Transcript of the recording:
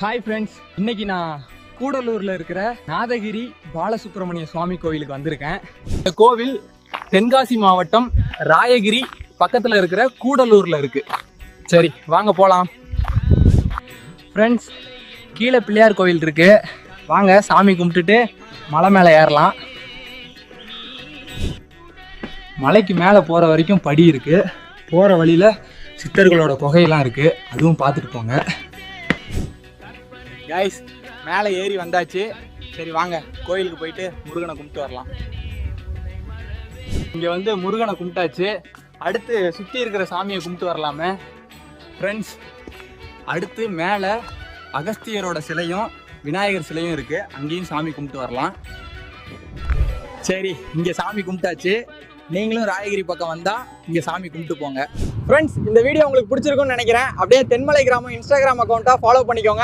Hi friends, இன்னைக்கு நான் கூடலூரில் இருக்கிற நாதகிரி பாலசுப்ரமணிய சுவாமி கோவிலுக்கு வந்திருக்கேன். இந்த கோவில் தென்காசி மாவட்டம் ராயகிரி பக்கத்தில் இருக்கிற கூடலூரில் இருக்கு. சரி வாங்க போகலாம். ஃப்ரெண்ட்ஸ், கீழே பிள்ளையார் கோவில் இருக்கு. வாங்க சாமி கும்பிட்டுட்டு மலை மேலே ஏறலாம். மலைக்கு மேலே போகிற வரைக்கும் படி இருக்கு. போகிற வழியில் சித்தர்களோட குகையெல்லாம் இருக்கு, அதுவும் பார்த்துட்டு போங்க. கைஸ், மேலே ஏறி வந்தாச்சு. சரி வாங்க கோயிலுக்கு போயிட்டு முருகனை கும்பிட்டு வரலாம். இங்கே வந்து முருகனை கும்பிட்டாச்சு. அடுத்து சுற்றி இருக்கிற சாமியை கும்பிட்டு வரலாமே. ஃப்ரெண்ட்ஸ், அடுத்து மேலே அகஸ்தியரோட சிலையும் விநாயகர் சிலையும் இருக்குது, அங்கேயும் சாமி கும்பிட்டு வரலாம். சரி, இங்கே சாமி கும்பிட்டாச்சு. நீங்களும் ராயகிரி பக்கம் வந்தால் இங்கே சாமி கும்பிட்டு போங்க. ஃப்ரெண்ட்ஸ், இந்த வீடியோ உங்களுக்கு பிடிச்சிருக்கும்னு நினைக்கிறேன். அப்படியே தென்மலை கிராமம் இன்ஸ்டாகிராம் அக்கௌண்ட்டாக ஃபாலோ பண்ணிக்கோங்க.